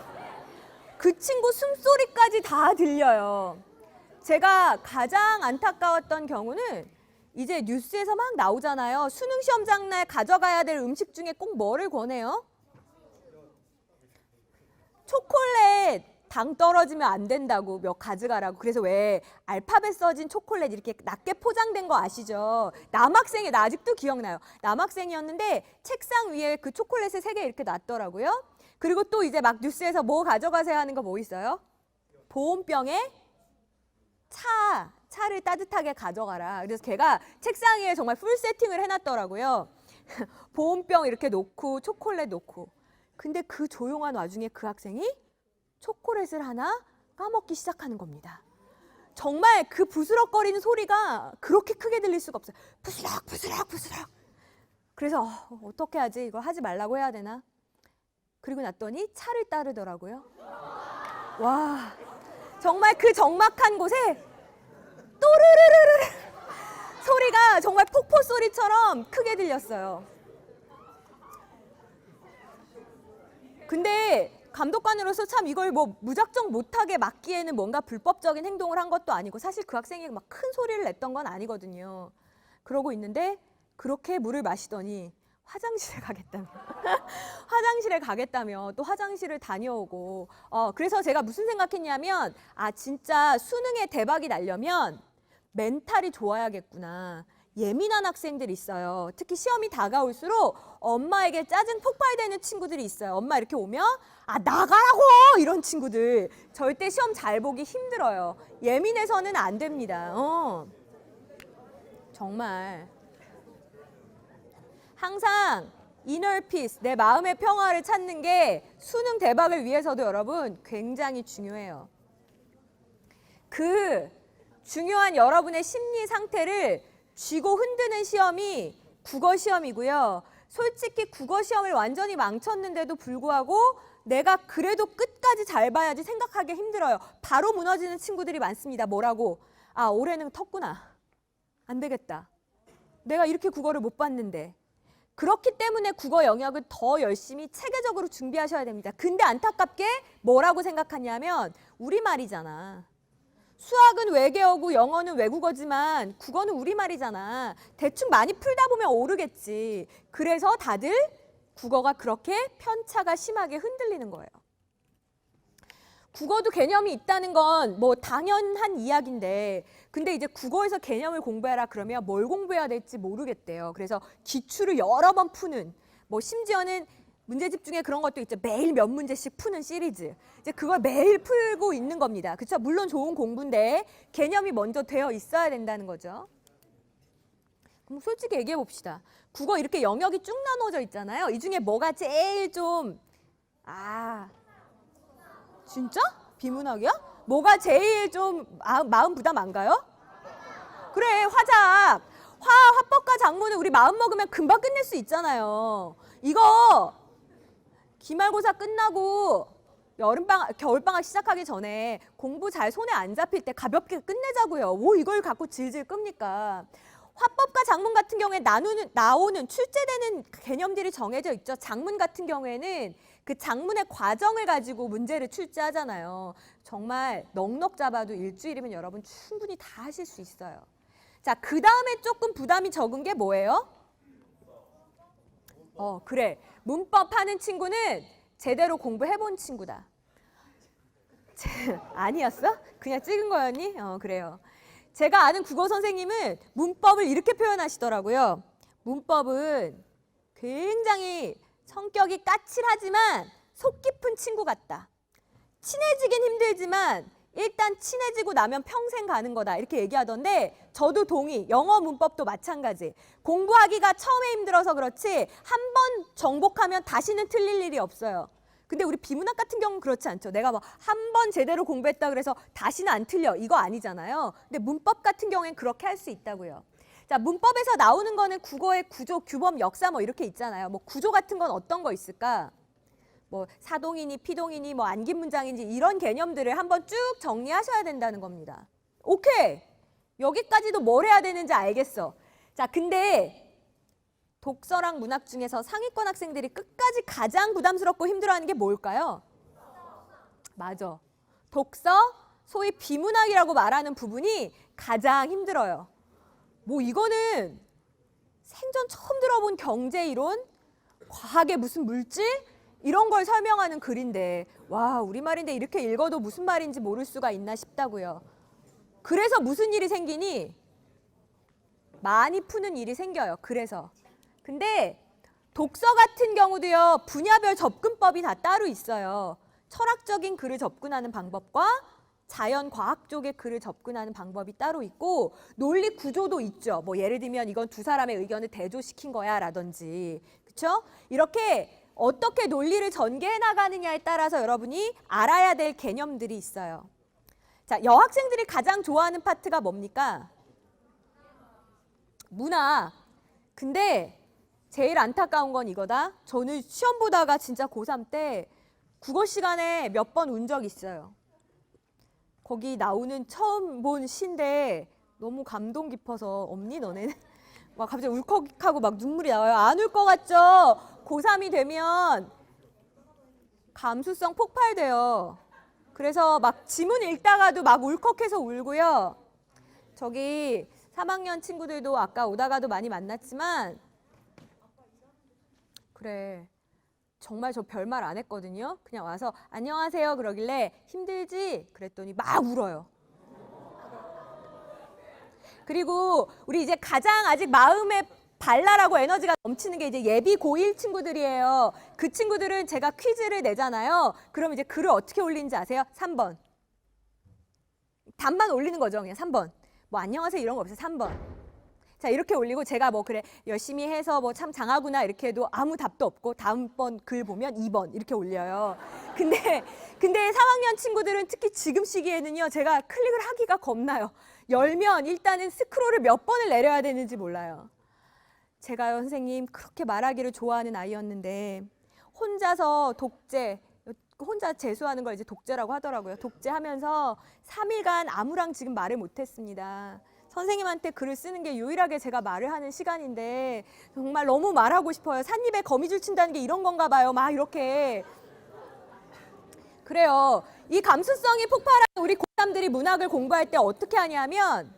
S1: 그 친구 숨소리까지 다 들려요. 제가 가장 안타까웠던 경우는 이제 뉴스에서 막 나오잖아요. 수능 시험장 날 가져가야 될 음식 중에 꼭 뭐를 권해요? 초콜릿 당 떨어지면 안 된다고 몇 가져가라고. 그래서 왜 알파벳 써진 초콜릿 이렇게 낮게 포장된 거 아시죠? 남학생이 나 아직도 기억나요. 남학생이었는데 책상 위에 그 초콜릿을 3개 이렇게 놨더라고요. 그리고 또 이제 막 뉴스에서 뭐 가져가세요 하는 거 뭐 있어요? 보온병에 차를 따뜻하게 가져가라. 그래서 걔가 책상 위에 정말 풀 세팅을 해놨더라고요. 보온병 이렇게 놓고 초콜릿 놓고. 근데 그 조용한 와중에 그 학생이 초콜릿을 하나 까먹기 시작하는 겁니다. 정말 그 부스럭거리는 소리가 그렇게 크게 들릴 수가 없어요. 부스럭 부스럭 부스럭. 그래서 어떻게 하지? 이걸 하지 말라고 해야 되나? 그리고 났더니 차를 따르더라고요. 와, 정말 그 적막한 곳에 또르르르르 소리가 정말 폭포 소리처럼 크게 들렸어요. 근데 감독관으로서 참 이걸 뭐 무작정 못하게 막기에는 뭔가 불법적인 행동을 한 것도 아니고 사실 그 학생이 막 큰 소리를 냈던 건 아니거든요. 그러고 있는데 그렇게 물을 마시더니 화장실에 가겠다며 화장실에 가겠다며 또 화장실을 다녀오고 그래서 제가 무슨 생각했냐면 진짜 수능에 대박이 나려면 멘탈이 좋아야겠구나. 예민한 학생들이 있어요. 특히 시험이 다가올수록 엄마에게 짜증 폭발되는 친구들이 있어요. 엄마 이렇게 오면 나가라고 이런 친구들 절대 시험 잘 보기 힘들어요. 예민해서는 안 됩니다. 정말 항상 inner peace, 내 마음의 평화를 찾는 게 수능 대박을 위해서도 여러분 굉장히 중요해요. 그 중요한 여러분의 심리 상태를 쥐고 흔드는 시험이 국어 시험이고요. 솔직히 국어 시험을 완전히 망쳤는데도 불구하고 내가 그래도 끝까지 잘 봐야지 생각하기 힘들어요. 바로 무너지는 친구들이 많습니다. 뭐라고? 올해는 텄구나. 안 되겠다. 내가 이렇게 국어를 못 봤는데. 그렇기 때문에 국어 영역을 더 열심히 체계적으로 준비하셔야 됩니다. 근데 안타깝게 뭐라고 생각하냐면 우리말이잖아. 수학은 외계어고 영어는 외국어지만 국어는 우리말이잖아. 대충 많이 풀다 보면 오르겠지. 그래서 다들 국어가 그렇게 편차가 심하게 흔들리는 거예요. 국어도 개념이 있다는 건 뭐 당연한 이야기인데 근데 이제 국어에서 개념을 공부해라 그러면 뭘 공부해야 될지 모르겠대요. 그래서 기출을 여러 번 푸는 뭐 심지어는 문제집 중에 그런 것도 있죠. 매일 몇 문제씩 푸는 시리즈. 이제 그걸 매일 풀고 있는 겁니다. 그렇죠? 물론 좋은 공부인데 개념이 먼저 되어 있어야 된다는 거죠. 그럼 솔직히 얘기해 봅시다. 국어 이렇게 영역이 쭉 나눠져 있잖아요. 이 중에 뭐가 제일 좀 진짜? 비문학이야? 뭐가 제일 좀 마음 부담 안 가요? 그래, 화작. 화법과 작문은 우리 마음 먹으면 금방 끝낼 수 있잖아요. 이거 기말고사 끝나고 겨울방학 시작하기 전에 공부 잘 손에 안 잡힐 때 가볍게 끝내자고요. 뭐 이걸 갖고 질질 끕니까? 화법과 작문 같은 경우에 나오는 출제되는 개념들이 정해져 있죠. 작문 같은 경우에는 그 작문의 과정을 가지고 문제를 출제하잖아요. 정말 넉넉 잡아도 일주일이면 여러분 충분히 다 하실 수 있어요. 자, 그 다음에 조금 부담이 적은 게 뭐예요? 그래. 문법 하는 친구는 제대로 공부해본 친구다. 아니었어? 그냥 찍은 거였니? 그래요. 제가 아는 국어 선생님은 문법을 이렇게 표현하시더라고요. 문법은 굉장히 성격이 까칠하지만 속 깊은 친구 같다. 친해지긴 힘들지만 일단 친해지고 나면 평생 가는 거다. 이렇게 얘기하던데 저도 동의. 영어 문법도 마찬가지. 공부하기가 처음에 힘들어서 그렇지 한 번 정복하면 다시는 틀릴 일이 없어요. 근데 우리 비문학 같은 경우는 그렇지 않죠. 내가 뭐 한 번 제대로 공부했다 그래서 다시는 안 틀려. 이거 아니잖아요. 근데 문법 같은 경우엔 그렇게 할 수 있다고요. 자, 문법에서 나오는 거는 국어의 구조, 규범, 역사 뭐 이렇게 있잖아요. 뭐 구조 같은 건 어떤 거 있을까? 뭐 사동이니 피동이니 뭐 안긴 문장인지 이런 개념들을 한번 쭉 정리하셔야 된다는 겁니다. 오케이. 여기까지도 뭘 해야 되는지 알겠어. 자, 근데 독서랑 문학 중에서 상위권 학생들이 끝까지 가장 부담스럽고 힘들어하는 게 뭘까요? 맞아. 독서, 소위 비문학이라고 말하는 부분이 가장 힘들어요. 뭐 이거는 생전 처음 들어본 경제이론, 과학의 무슨 물질 이런 걸 설명하는 글인데 와, 우리말인데 이렇게 읽어도 무슨 말인지 모를 수가 있나 싶다고요. 그래서 무슨 일이 생기니? 많이 푸는 일이 생겨요. 그래서. 근데 독서 같은 경우도요. 분야별 접근법이 다 따로 있어요. 철학적인 글을 접근하는 방법과 자연 과학 쪽의 글을 접근하는 방법이 따로 있고 논리 구조도 있죠. 뭐 예를 들면 이건 두 사람의 의견을 대조시킨 거야 라든지. 그렇죠? 이렇게 어떻게 논리를 전개해 나가느냐에 따라서 여러분이 알아야 될 개념들이 있어요. 자, 여학생들이 가장 좋아하는 파트가 뭡니까? 문학. 근데 제일 안타까운 건 이거다. 저는 시험 보다가 진짜 고3 때 국어 시간에 몇 번 운 적 있어요. 거기 나오는 처음 본 시인데 너무 감동 깊어서 없니 너네는? 막 갑자기 울컥하고 막 눈물이 나와요. 안 울 것 같죠? 고3이 되면 감수성 폭발돼요. 그래서 막 지문 읽다가도 막 울컥해서 울고요. 저기 3학년 친구들도 아까 오다가도 많이 만났지만 그래 정말 저 별말 안 했거든요. 그냥 와서 안녕하세요 그러길래 힘들지? 그랬더니 막 울어요. 그리고 우리 이제 가장 아직 마음에 발랄하고 에너지가 넘치는 게 이제 예비 고1 친구들이에요. 그 친구들은 제가 퀴즈를 내잖아요. 그럼 이제 글을 어떻게 올리는지 아세요? 3번. 답만 올리는 거죠. 그냥 3번. 뭐 안녕하세요 이런 거 없어요. 3번. 자, 이렇게 올리고 제가 뭐 그래 열심히 해서 뭐 참 장하구나 이렇게 해도 아무 답도 없고 다음번 글 보면 2번 이렇게 올려요. 근데 3학년 친구들은 특히 지금 시기에는요. 제가 클릭을 하기가 겁나요. 열면 일단은 스크롤을 몇 번을 내려야 되는지 몰라요. 제가요 선생님 그렇게 말하기를 좋아하는 아이였는데 혼자서 독재, 혼자 재수하는 걸 이제 독재라고 하더라고요. 독재하면서 3일간 아무랑 지금 말을 못했습니다. 선생님한테 글을 쓰는 게 유일하게 제가 말을 하는 시간인데 정말 너무 말하고 싶어요. 삿입에 거미줄 친다는 게 이런 건가 봐요. 막 이렇게. 그래요. 이 감수성이 폭발한 우리 고3들이 문학을 공부할 때 어떻게 하냐면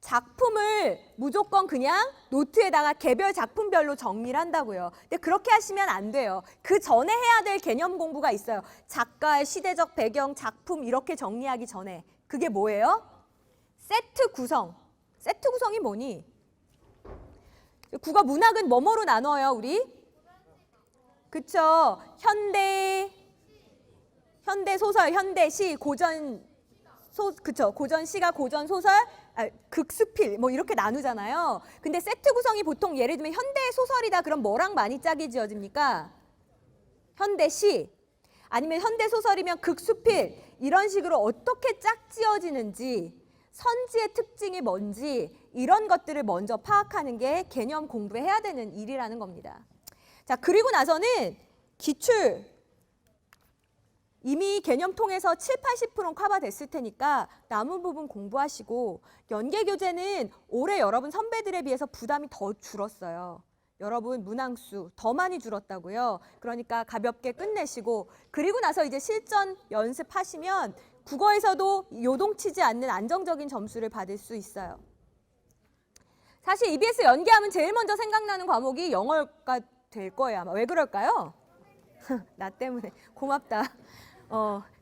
S1: 작품을 무조건 그냥 노트에다가 개별 작품별로 정리를 한다고요. 근데 그렇게 하시면 안 돼요. 그 전에 해야 될 개념 공부가 있어요. 작가의 시대적 배경, 작품 이렇게 정리하기 전에. 그게 뭐예요? 세트 구성. 세트 구성이 뭐니? 국어 문학은 뭐뭐로 나눠요, 우리? 그쵸? 현대 소설, 현대 시, 그쵸? 고전 시가 고전 소설, 극수필 뭐 이렇게 나누잖아요. 근데 세트 구성이 보통 예를 들면 현대 소설이다 그럼 뭐랑 많이 짝이 지어집니까? 현대 시 아니면 현대 소설이면 극수필 이런 식으로 어떻게 짝 지어지는지 선지의 특징이 뭔지 이런 것들을 먼저 파악하는 게 개념 공부해야 되는 일이라는 겁니다. 자, 그리고 나서는 기출 이미 개념통에서 7, 80%는 커버됐을 테니까 남은 부분 공부하시고 연계교재는 올해 여러분 선배들에 비해서 부담이 더 줄었어요. 여러분 문항수 더 많이 줄었다고요. 그러니까 가볍게 끝내시고 그리고 나서 이제 실전 연습하시면 국어에서도 요동치지 않는 안정적인 점수를 받을 수 있어요. 사실 EBS 연계하면 제일 먼저 생각나는 과목이 영어가 될 거예요. 아마. 왜 그럴까요? 나 때문에. 고맙다.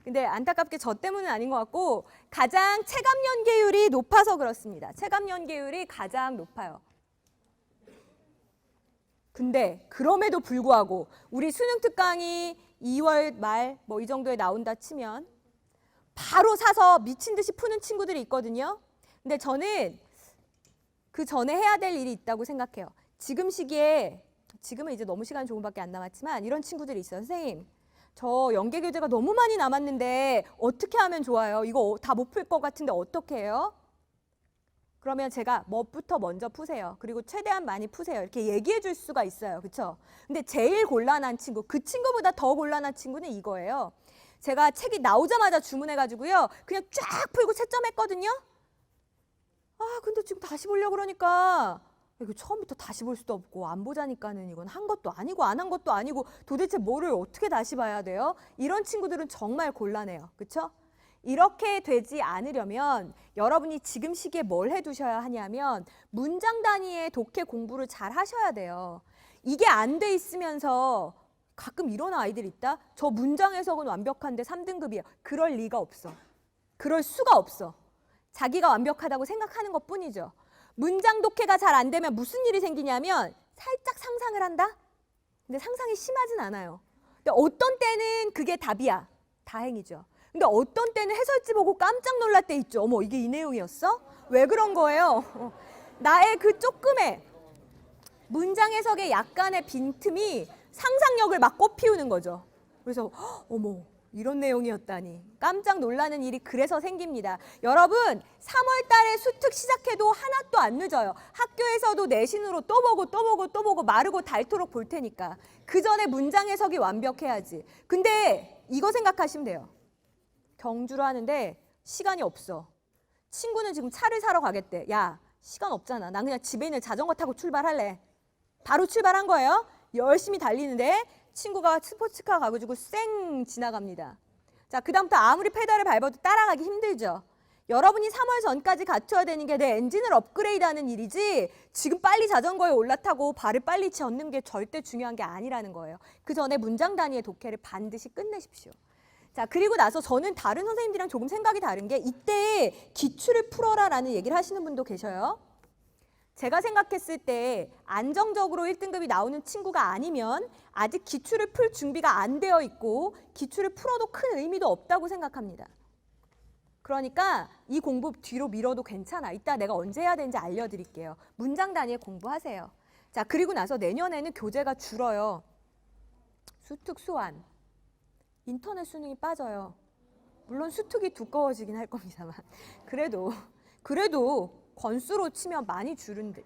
S1: 근데 안타깝게 저 때문은 아닌 것 같고 가장 체감 연계율이 높아서 그렇습니다. 체감 연계율이 가장 높아요. 근데 그럼에도 불구하고 우리 수능 특강이 2월 말 뭐 이 정도에 나온다 치면 바로 사서 미친 듯이 푸는 친구들이 있거든요. 근데 저는 그 전에 해야 될 일이 있다고 생각해요. 지금 시기에 지금은 이제 너무 시간 조금밖에 안 남았지만 이런 친구들이 있어요. 선생님, 저 연계 교재가 너무 많이 남았는데 어떻게 하면 좋아요? 이거 다 못 풀 것 같은데 어떻게 해요? 그러면 제가 뭐부터 먼저 푸세요. 그리고 최대한 많이 푸세요. 이렇게 얘기해 줄 수가 있어요. 그렇죠? 근데 제일 곤란한 친구, 그 친구보다 더 곤란한 친구는 이거예요. 제가 책이 나오자마자 주문해가지고요. 그냥 쫙 풀고 채점했거든요. 아, 근데 지금 다시 보려고 그러니까 이거 처음부터 다시 볼 수도 없고 안 보자니까는 이건 한 것도 아니고 안 한 것도 아니고 도대체 뭐를 어떻게 다시 봐야 돼요? 이런 친구들은 정말 곤란해요. 그렇죠? 이렇게 되지 않으려면 여러분이 지금 시기에 뭘 해두셔야 하냐면 문장 단위의 독해 공부를 잘 하셔야 돼요. 이게 안 돼 있으면서 가끔 이런 아이들 있다. 저 문장 해석은 완벽한데 3등급이에요. 그럴 리가 없어. 그럴 수가 없어. 자기가 완벽하다고 생각하는 것뿐이죠. 문장 독해가 잘 안 되면 무슨 일이 생기냐면 살짝 상상을 한다? 근데 상상이 심하진 않아요. 근데 어떤 때는 그게 답이야. 다행이죠. 근데 어떤 때는 해설지 보고 깜짝 놀랄 때 있죠. 어머, 이게 이 내용이었어? 왜 그런 거예요? 나의 그 조금의 문장 해석의 약간의 빈틈이 상상력을 막 꽃피우는 거죠. 그래서 어머, 이런 내용이었다니 깜짝 놀라는 일이 그래서 생깁니다. 여러분 3월 달에 수특 시작해도 하나도 안 늦어요. 학교에서도 내신으로 또 보고 마르고 닳도록 볼 테니까 그 전에 문장 해석이 완벽해야지. 근데 이거 생각하시면 돼요. 경주를 하는데 시간이 없어. 친구는 지금 차를 사러 가겠대. 야, 시간 없잖아. 난 그냥 집에 있는 자전거 타고 출발할래. 바로 출발한 거예요. 열심히 달리는데 친구가 스포츠카 가가지고 쌩 지나갑니다. 자, 그다음부터 아무리 페달을 밟아도 따라가기 힘들죠. 여러분이 3월 전까지 갖춰야 되는 게 내 엔진을 업그레이드하는 일이지 지금 빨리 자전거에 올라타고 발을 빨리 젓는 게 절대 중요한 게 아니라는 거예요. 그 전에 문장 단위의 독해를 반드시 끝내십시오. 자, 그리고 나서 저는 다른 선생님들이랑 조금 생각이 다른 게 이때 기출을 풀어라라는 얘기를 하시는 분도 계셔요. 제가 생각했을 때 안정적으로 1등급이 나오는 친구가 아니면 아직 기출을 풀 준비가 안 되어 있고 기출을 풀어도 큰 의미도 없다고 생각합니다. 그러니까 이 공부 뒤로 미뤄도 괜찮아. 이따 내가 언제 해야 되는지 알려드릴게요. 문장 단위에 공부하세요. 자, 그리고 나서 내년에는 교재가 줄어요. 수특, 수완. 인터넷 수능이 빠져요. 물론 수특이 두꺼워지긴 할 겁니다만. 그래도 권수로 치면 많이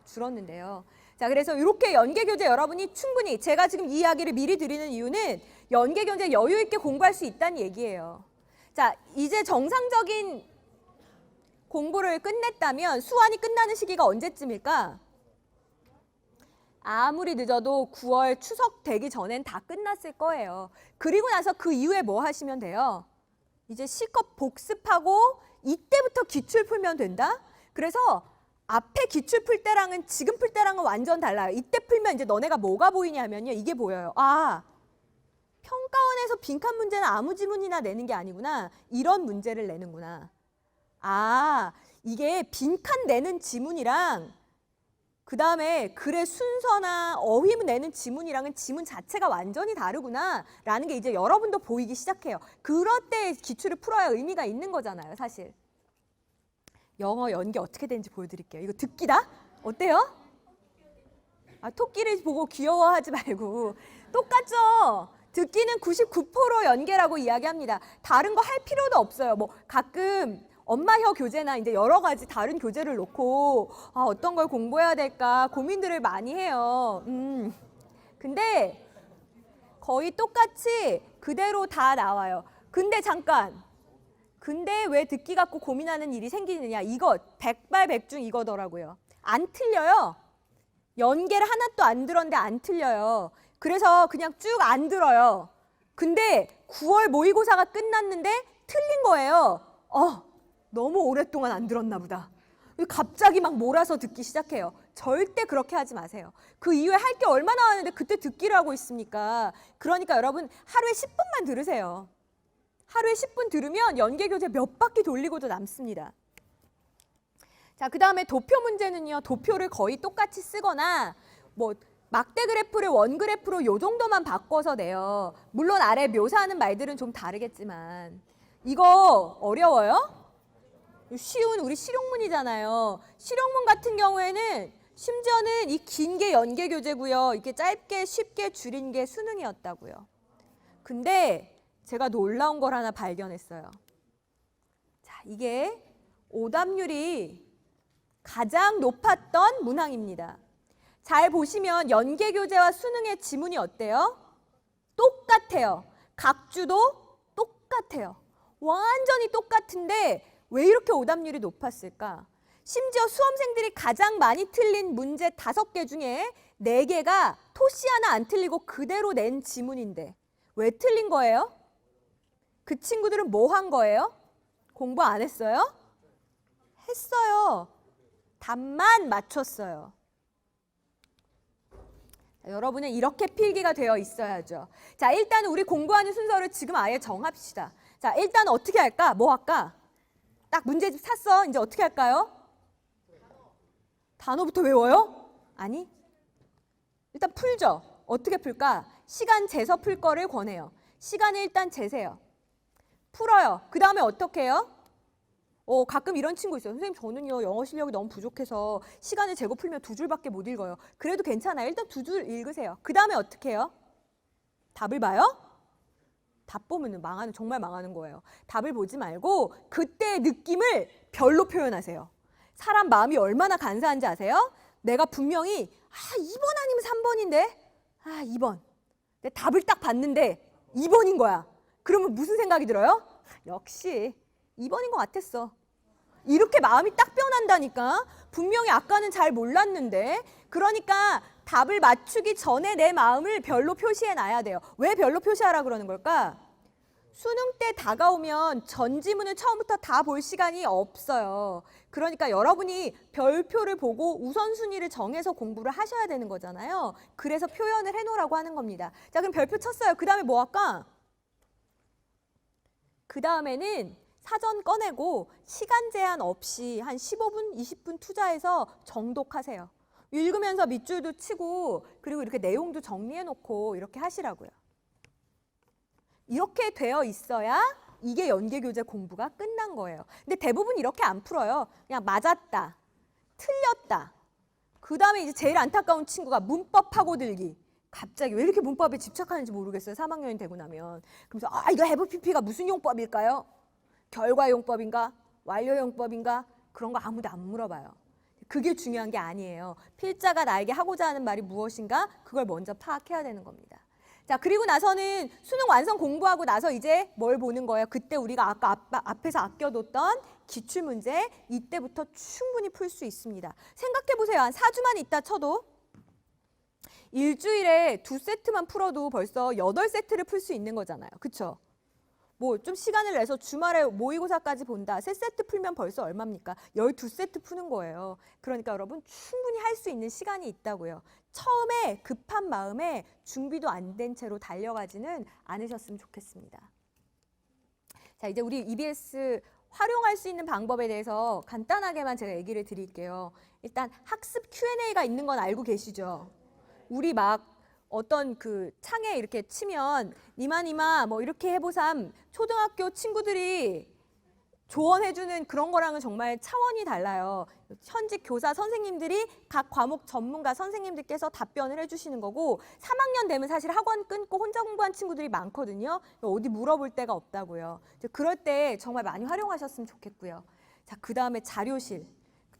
S1: 줄었는데요. 자, 그래서 이렇게 연계교재 여러분이 충분히 제가 지금 이 이야기를 미리 드리는 이유는 연계교재 여유 있게 공부할 수 있다는 얘기예요. 자, 이제 정상적인 공부를 끝냈다면 수완이 끝나는 시기가 언제쯤일까? 아무리 늦어도 9월 추석 되기 전엔 다 끝났을 거예요. 그리고 나서 그 이후에 뭐 하시면 돼요? 이제 실컷 복습하고 이때부터 기출 풀면 된다? 그래서 앞에 기출 풀 때랑은 지금 풀 때랑은 완전 달라요. 이때 풀면 이제 너네가 뭐가 보이냐면요. 이게 보여요. 아, 평가원에서 빈칸 문제는 아무 지문이나 내는 게 아니구나. 이런 문제를 내는구나. 아, 이게 빈칸 내는 지문이랑 그 다음에 글의 순서나 어휘 내는 지문이랑은 지문 자체가 완전히 다르구나 라는 게 이제 여러분도 보이기 시작해요. 그럴 때 기출을 풀어야 의미가 있는 거잖아요, 사실. 영어 연계 어떻게 되는지 보여드릴게요. 이거 듣기다? 어때요? 아, 토끼를 보고 귀여워하지 말고 똑같죠? 듣기는 99% 연계라고 이야기합니다. 다른 거 할 필요도 없어요. 뭐 가끔 엄마혀 교재나 이제 여러 가지 다른 교재를 놓고 아, 어떤 걸 공부해야 될까 고민들을 많이 해요. 근데 거의 똑같이 그대로 다 나와요. 근데 잠깐. 근데 왜 듣기 갖고 고민하는 일이 생기느냐. 이거 백발백중 이거더라고요. 안 틀려요. 연계를 하나도 안 들었는데 안 틀려요. 그래서 그냥 쭉 안 들어요. 근데 9월 모의고사가 끝났는데 틀린 거예요. 너무 오랫동안 안 들었나 보다. 갑자기 막 몰아서 듣기 시작해요. 절대 그렇게 하지 마세요. 그 이후에 할 게 얼마 나왔는데 그때 듣기를 하고 있습니까? 그러니까 여러분 하루에 10분만 들으세요. 하루에 10분 들으면 연계교재 몇 바퀴 돌리고도 남습니다. 자, 그 다음에 도표 문제는요. 도표를 거의 똑같이 쓰거나 뭐 막대 그래프를 원 그래프로 요 정도만 바꿔서 내요. 물론 아래 묘사하는 말들은 좀 다르겠지만 이거 어려워요? 쉬운 우리 실용문이잖아요. 실용문 같은 경우에는 심지어는 이 긴 게 연계교재고요. 이렇게 짧게 쉽게 줄인 게 수능이었다고요. 근데 제가 놀라운 걸 하나 발견했어요. 자, 이게 오답률이 가장 높았던 문항입니다. 잘 보시면 연계교재와 수능의 지문이 어때요? 똑같아요. 각주도 똑같아요. 완전히 똑같은데 왜 이렇게 오답률이 높았을까? 심지어 수험생들이 가장 많이 틀린 문제 5개 중에 4개가 토시 하나 안 틀리고 그대로 낸 지문인데 왜 틀린 거예요? 그 친구들은 뭐 한 거예요? 공부 안 했어요? 했어요. 답만 맞췄어요. 자, 여러분은 이렇게 필기가 되어 있어야죠. 자, 일단 우리 공부하는 순서를 지금 아예 정합시다. 자, 일단 어떻게 할까? 뭐 할까? 딱 문제집 샀어. 이제 어떻게 할까요? 단어부터 외워요? 아니. 일단 풀죠. 어떻게 풀까? 시간 재서 풀 거를 권해요. 시간을 일단 재세요. 풀어요. 그 다음에 어떻게 해요? 가끔 이런 친구 있어요. 선생님 저는요 영어 실력이 너무 부족해서 시간을 재고 풀면 2줄밖에 못 읽어요. 그래도 괜찮아요. 일단 2줄 읽으세요. 그 다음에 어떻게 해요? 답을 봐요? 답 보면 정말 망하는 거예요. 답을 보지 말고 그때의 느낌을 별로 표현하세요. 사람 마음이 얼마나 간사한지 아세요? 내가 분명히 2번 아니면 3번인데 2번. 내 답을 딱 봤는데 2번인 거야. 그러면 무슨 생각이 들어요? 역시 2번인 것 같았어. 이렇게 마음이 딱 변한다니까. 분명히 아까는 잘 몰랐는데. 그러니까 답을 맞추기 전에 내 마음을 별로 표시해 놔야 돼요. 왜 별로 표시하라 그러는 걸까? 수능 때 다가오면 전 지문을 처음부터 다 볼 시간이 없어요. 그러니까 여러분이 별표를 보고 우선순위를 정해서 공부를 하셔야 되는 거잖아요. 그래서 표현을 해놓으라고 하는 겁니다. 자, 그럼 별표 쳤어요. 그 다음에 뭐 할까? 그 다음에는 사전 꺼내고 시간 제한 없이 한 15분, 20분 투자해서 정독하세요. 읽으면서 밑줄도 치고 그리고 이렇게 내용도 정리해 놓고 이렇게 하시라고요. 이렇게 되어 있어야 이게 연계교재 공부가 끝난 거예요. 근데 대부분 이렇게 안 풀어요. 그냥 맞았다, 틀렸다. 그 다음에 이제 제일 안타까운 친구가 문법 파고들기. 갑자기 왜 이렇게 문법에 집착하는지 모르겠어요. 3학년이 되고 나면. 그래서 이거 해부PP가 무슨 용법일까요? 결과용법인가? 완료용법인가? 그런 거 아무도 안 물어봐요. 그게 중요한 게 아니에요. 필자가 나에게 하고자 하는 말이 무엇인가? 그걸 먼저 파악해야 되는 겁니다. 자, 그리고 나서는 수능 완성 공부하고 나서 이제 뭘 보는 거예요? 그때 우리가 아까 앞에서 아껴뒀던 기출문제 이때부터 충분히 풀 수 있습니다. 생각해보세요. 한 4주만 있다 쳐도 일주일에 2세트만 풀어도 벌써 8세트를 풀 수 있는 거잖아요. 그쵸? 뭐 좀 시간을 내서 주말에 모의고사까지 본다. 3세트 풀면 벌써 얼마입니까? 12세트 푸는 거예요. 그러니까 여러분 충분히 할 수 있는 시간이 있다고요. 처음에 급한 마음에 준비도 안 된 채로 달려가지는 않으셨으면 좋겠습니다. 자, 이제 우리 EBS 활용할 수 있는 방법에 대해서 간단하게만 제가 얘기를 드릴게요. 일단 학습 Q&A가 있는 건 알고 계시죠? 우리 막 어떤 그 창에 이렇게 치면 니마 뭐 이렇게 해보삼 초등학교 친구들이 조언해주는 그런 거랑은 정말 차원이 달라요. 현직 교사 선생님들이 각 과목 전문가 선생님들께서 답변을 해주시는 거고 3학년 되면 사실 학원 끊고 혼자 공부한 친구들이 많거든요. 어디 물어볼 데가 없다고요. 그럴 때 정말 많이 활용하셨으면 좋겠고요. 자, 그 다음에 자료실.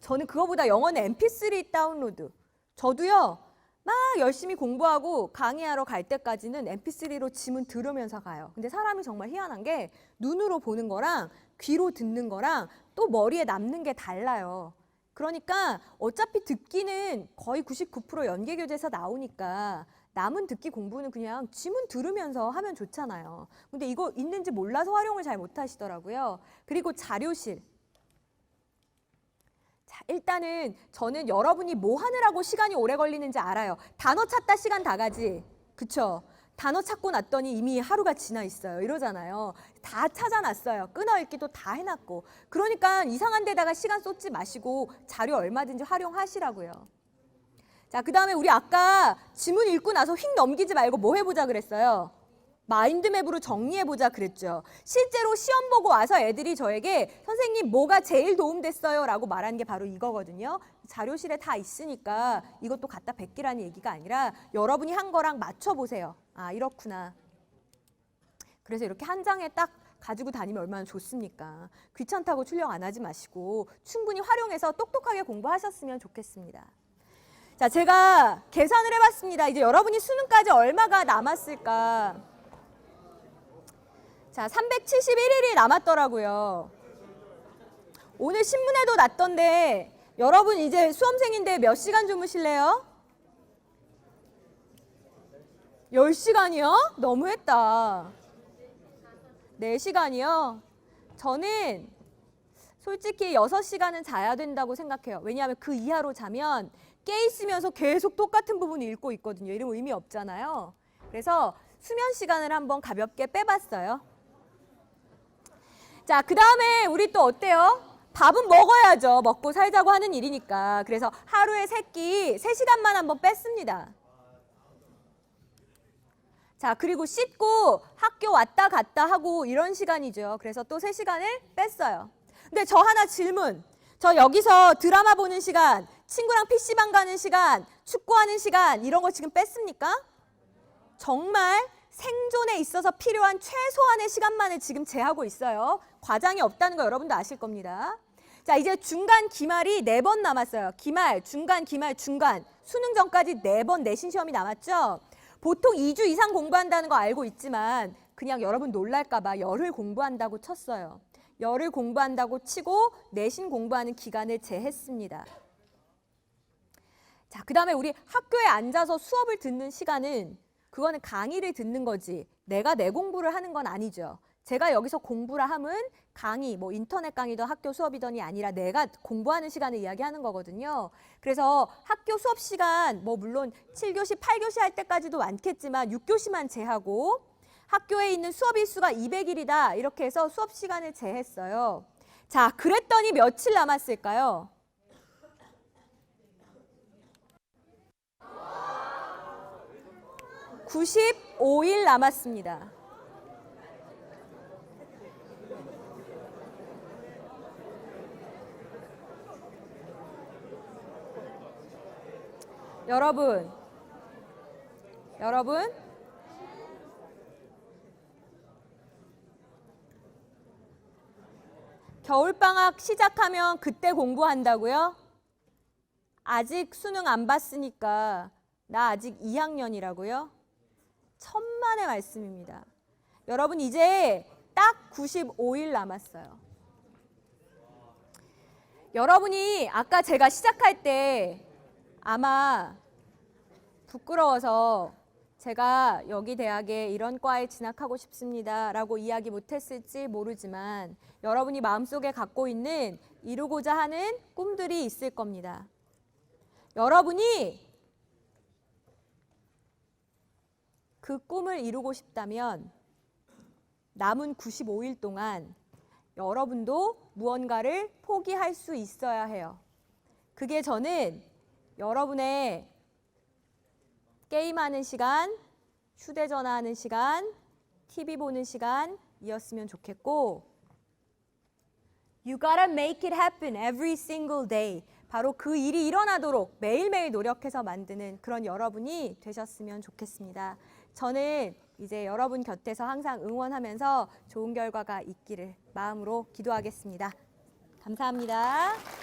S1: 저는 그거보다 영어는 MP3 다운로드. 저도요. 막 열심히 공부하고 강의하러 갈 때까지는 mp3로 지문 들으면서 가요. 근데 사람이 정말 희한한 게 눈으로 보는 거랑 귀로 듣는 거랑 또 머리에 남는 게 달라요. 그러니까 어차피 듣기는 거의 99% 연계교재에서 나오니까 남은 듣기 공부는 그냥 지문 들으면서 하면 좋잖아요. 근데 이거 있는지 몰라서 활용을 잘 못하시더라고요. 그리고 자료실. 자, 일단은 저는 여러분이 뭐 하느라고 시간이 오래 걸리는지 알아요. 단어 찾다 시간 다 가지. 그쵸? 단어 찾고 났더니 이미 하루가 지나 있어요. 이러잖아요. 다 찾아놨어요. 끊어읽기도 다 해놨고. 그러니까 이상한 데다가 시간 쏟지 마시고 자료 얼마든지 활용하시라고요. 자, 그 다음에 우리 아까 지문 읽고 나서 휙 넘기지 말고 뭐 해보자 그랬어요? 마인드맵으로 정리해보자 그랬죠. 실제로 시험 보고 와서 애들이 저에게 선생님 뭐가 제일 도움됐어요? 라고 말한 게 바로 이거거든요. 자료실에 다 있으니까 이것도 갖다 베끼라는 얘기가 아니라 여러분이 한 거랑 맞춰보세요. 아, 이렇구나. 그래서 이렇게 한 장에 딱 가지고 다니면 얼마나 좋습니까? 귀찮다고 출력 안 하지 마시고 충분히 활용해서 똑똑하게 공부하셨으면 좋겠습니다. 자, 제가 계산을 해봤습니다. 이제 여러분이 수능까지 얼마가 남았을까? 자, 371일이 남았더라고요. 오늘 신문에도 났던데 여러분 이제 수험생인데 몇 시간 주무실래요? 10시간이요? 너무했다. 4시간이요? 저는 솔직히 6시간은 자야 된다고 생각해요. 왜냐하면 그 이하로 자면 깨 있으면서 계속 똑같은 부분 읽고 있거든요. 이러면 의미 없잖아요. 그래서 수면 시간을 한번 가볍게 빼봤어요. 자, 그 다음에 우리 또 어때요? 밥은 먹어야죠. 먹고 살자고 하는 일이니까. 그래서 하루에 3시간만 한번 뺐습니다. 자, 그리고 씻고 학교 왔다 갔다 하고 이런 시간이죠. 그래서 또 3시간을 뺐어요. 근데 저 하나 질문. 저 여기서 드라마 보는 시간, 친구랑 PC방 가는 시간, 축구하는 시간 이런 거 지금 뺐습니까? 정말 생존에 있어서 필요한 최소한의 시간만을 지금 제하고 있어요. 과장이 없다는 거 여러분도 아실 겁니다. 자, 이제 중간 기말이 4번 남았어요. 기말, 중간, 기말, 중간. 수능 전까지 4번 내신 시험이 남았죠. 보통 2주 이상 공부한다는 거 알고 있지만 그냥 여러분 놀랄까 봐 열흘 공부한다고 쳤어요. 열흘 공부한다고 치고 내신 공부하는 기간을 제했습니다. 자, 그 다음에 우리 학교에 앉아서 수업을 듣는 시간은 그거는 강의를 듣는 거지 내가 내 공부를 하는 건 아니죠. 제가 여기서 공부라 함은 강의, 뭐 인터넷 강의든 학교 수업이든이 아니라 내가 공부하는 시간을 이야기하는 거거든요. 그래서 학교 수업 시간, 뭐 물론 7교시, 8교시 할 때까지도 많겠지만 6교시만 제하고 학교에 있는 수업 일수가 200일이다. 이렇게 해서 수업 시간을 제했어요. 자, 그랬더니 며칠 남았을까요? 95일 남았습니다. 여러분 겨울방학 시작하면 그때 공부한다고요? 아직 수능 안 봤으니까 나 아직 2학년이라고요? 천만의 말씀입니다. 여러분 이제 딱 95일 남았어요. 여러분이 아까 제가 시작할 때 아마 부끄러워서 제가 여기 대학에 이런 과에 진학하고 싶습니다 라고 이야기 못했을지 모르지만 여러분이 마음속에 갖고 있는 이루고자 하는 꿈들이 있을 겁니다. 여러분이 그 꿈을 이루고 싶다면 남은 95일 동안 여러분도 무언가를 포기할 수 있어야 해요. 그게 저는 여러분의 게임하는 시간, 휴대전화 하는 시간, TV 보는 시간이었으면 좋겠고 You gotta make it happen every single day. 바로 그 일이 일어나도록 매일매일 노력해서 만드는 그런 여러분이 되셨으면 좋겠습니다. 저는 이제 여러분 곁에서 항상 응원하면서 좋은 결과가 있기를 마음으로 기도하겠습니다. 감사합니다.